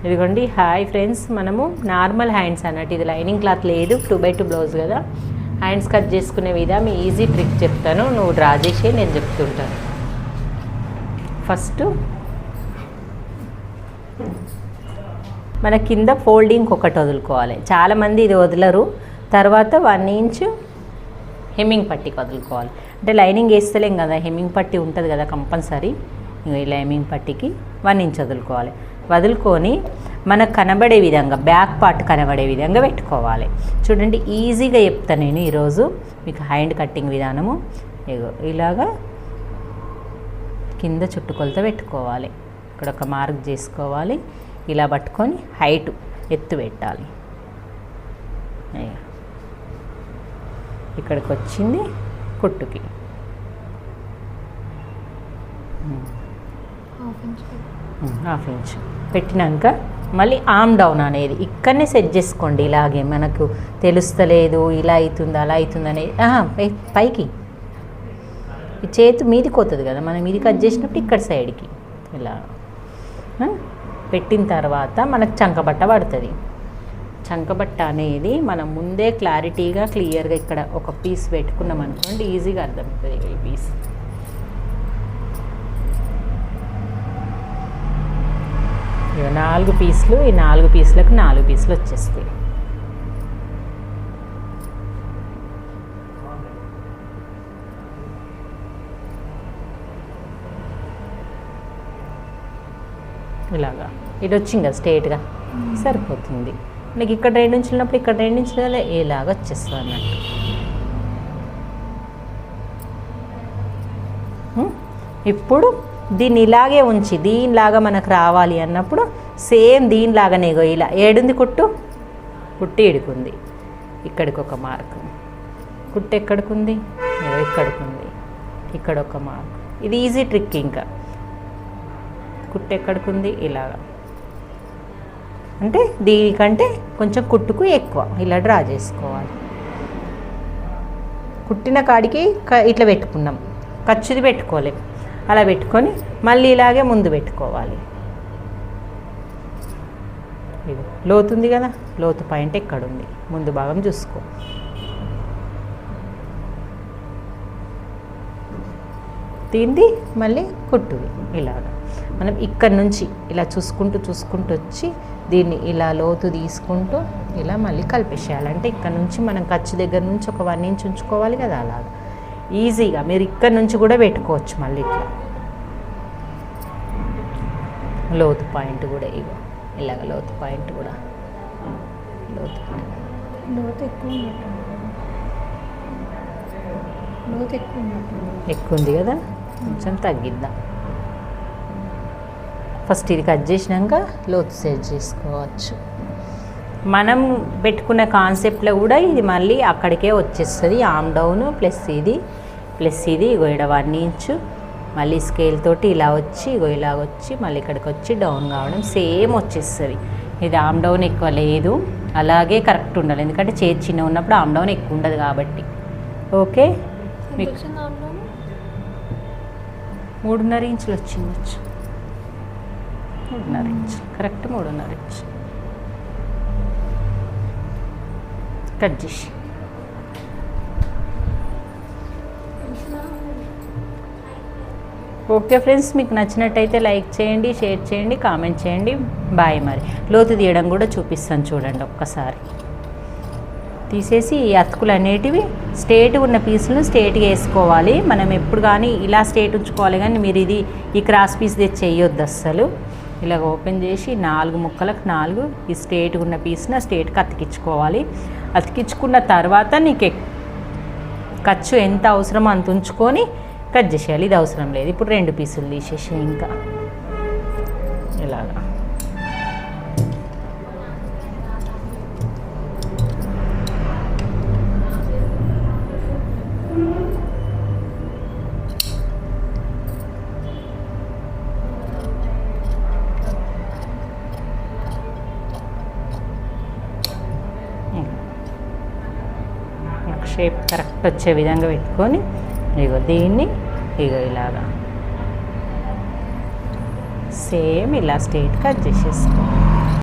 ఇదిగోండి. Hi friends, మనము normal hands అన్నట్టు, ఇది లైనింగ్ క్లాత్ లేదు, 2x2 బ్లౌజ్ కదా. హ్యాండ్స్ కట్ చేసుకునే విధానం ఈజీ ట్రిక్ చెప్తాను, నువ్వు డ్రా చేసి నేను చెప్తుంటాను. ఫస్ట్ మన కింద ఫోల్డింగ్ ఒకటి వదులుకోవాలి. చాలామంది ఇది వదలరు. తర్వాత 1 ఇంచ్ హెమ్మింగ్ పట్టికి వదులుకోవాలి. అంటే లైనింగ్ వేస్తలేం కదా, హెమ్మింగ్ పట్టి ఉంటుంది కదా కంపల్సరీ. ఇలా హెమ్మింగ్ పట్టికి 1 ఇంచ్ వదులుకోవాలి. వదులుకొని మనకు కనబడే విధంగా, బ్యాక్ పార్ట్ కనబడే విధంగా పెట్టుకోవాలి. చూడండి, ఈజీగా చెప్తాను నేను ఈరోజు మీకు హ్యాండ్ కట్టింగ్ విధానము. ఇలాగా కింద చుట్టుకొలత పెట్టుకోవాలి. ఇక్కడ ఒక మార్క్ చేసుకోవాలి. ఇలా పట్టుకొని హైట్ ఎత్తు పెట్టాలి. ఇక్కడికి వచ్చింది కుట్టుకి హాఫ్ ఇంచ్ పెట్టినాక మళ్ళీ ఆమ్ డౌన్ అనేది ఇక్కడనే సెట్ చేసుకోండి. ఇలాగే మనకు తెలుస్తలేదు, ఇలా అవుతుంది అలా అవుతుంది అనేది పైకి ఈ చేతి మీదికి పోతుంది కదా, మనం మీది కట్ చేసినప్పుడు ఇక్కడ సైడ్కి ఇలా పెట్టిన తర్వాత మనకు చంకబట్ట పడుతుంది. చంకబట్ట అనేది మనం ముందే క్లారిటీగా క్లియర్గా ఇక్కడ ఒక పీస్ పెట్టుకున్నాం అనుకోండి, ఈజీగా అర్థమవుతుంది. ఈ పీస్ ఇక 4 పీసులు, ఈ 4 పీసులకు 4 పీసులు వచ్చేస్తాయి. ఇలాగా ఇది వచ్చింది కదా స్ట్రేట్గా, సరిపోతుంది. మనకి ఇక్కడ 2 ఇంచులు ఉన్నప్పుడు ఇక్కడ 2 ఇంచులు ఇలాగ వచ్చేస్తుంది అన్నట్టు. ఇప్పుడు దీన్ని ఇలాగే ఉంచి దీనిలాగా మనకు రావాలి అన్నప్పుడు సేమ్ దీనిలాగానే ఇలా ఏడుంది కుట్టు ఏడుకుంది. ఇక్కడికి ఒక మార్క్, కుట్టు ఎక్కడికుంది, ఇక్కడికుంది, ఇక్కడ ఒక మార్క్. ఇది ఈజీ ట్రిక్. ఇంకా కుట్టు ఎక్కడికుంది, ఇలాగా అంటే దీనికంటే కొంచెం కుట్టుకు ఎక్కువ ఇలా డ్రా చేసుకోవాలి. కుట్టిన కాడికి ఇట్లా పెట్టుకున్నాం, ఖర్చుది పెట్టుకోలేము. అలా పెట్టుకొని మళ్ళీ ఇలాగే ముందు పెట్టుకోవాలి. ఇది లోతుంది కదా, లోతు పాయింట్ ఎక్కడుంది ముందు భాగం చూసుకో. దీన్ని మళ్ళీ కుట్టుది. ఇలాగా మనం ఇక్కడ నుంచి ఇలా చూసుకుంటూ వచ్చి దీన్ని ఇలా లోతు తీసుకుంటూ ఇలా మళ్ళీ కలిపేసేయాలి. అంటే ఇక్కడ నుంచి మనం ఖర్చు దగ్గర నుంచి ఒక 1 ఇంచ్ ఉంచుకోవాలి కదా. అలాగా ఈజీగా మీరు ఇక్కడ నుంచి కూడా పెట్టుకోవచ్చు. మళ్ళీ ఇట్లా లోతు పాయింట్ కూడా ఇలాగ లోతు పాయింట్ కూడా ఎక్కువ ఉంది కదా, కొంచెం తగ్గిద్దాం. ఫస్ట్ ఇది కట్ చేసినాక లోతు సెట్ చేసుకోవచ్చు. మనం పెట్టుకున్న కాన్సెప్ట్లో కూడా ఇది మళ్ళీ అక్కడికే వచ్చేస్తుంది. ఆమ్ డౌన్ ప్లస్ ఇది ఇగో ఇక్కడ 1 ఇంచు మళ్ళీ స్కేల్ తోటి ఇలా వచ్చి ఇలా వచ్చి మళ్ళీ ఇక్కడికి వచ్చి డౌన్ కావడం సేమ్ వచ్చేస్తుంది. ఇది ఆమ్ డౌన్ ఎక్కువ లేదు, అలాగే కరెక్ట్ ఉండాలి. ఎందుకంటే చేతి చిన్న ఉన్నప్పుడు ఆమ్ డౌన్ ఎక్కువ ఉండదు కాబట్టి. ఓకే, మీకు 3.5 ఇంచులు వచ్చిందచ్చు. 3.5 ఇంచు కరెక్ట్, 3.5 ఇంచు కట్ చేసి ఓకే ఫ్రెండ్స్, మీకు నచ్చినట్టయితే లైక్ చేయండి, షేర్ చేయండి, కామెంట్ చేయండి. బాయ్. మరి లోతు తీయడం కూడా చూపిస్తాను చూడండి. ఒక్కసారి తీసేసి ఈ అతుకులు అనేటివి స్ట్రేట్గా ఉన్న పీసులను స్ట్రేట్గా వేసుకోవాలి. మనం ఎప్పుడు కానీ ఇలా స్ట్రేట్ ఉంచుకోవాలి, కానీ మీరు ఈ క్రాస్ పీస్ తెచ్చి వేయొద్దు అస్సలు. ఇలాగ ఓపెన్ చేసి 4 ముక్కలకు 4 ఈ స్ట్రేట్గా ఉన్న పీస్ని స్ట్రేట్గా అతికించుకోవాలి. అతికించుకున్న తర్వాత నీకు ఖర్చు ఎంత అవసరమో అంత ఉంచుకొని కట్ చేసేయాలి. ఇది అవసరం లేదు. ఇప్పుడు 2 పీసులు తీసేసి ఇంకా ఇలాగా షేప్ కరెక్ట్ వచ్చే విధంగా పెట్టుకొని ఇగో దీన్ని ఇలాగా సేమ్ ఇలా స్ట్రైట్ కట్ చేసేసుకో.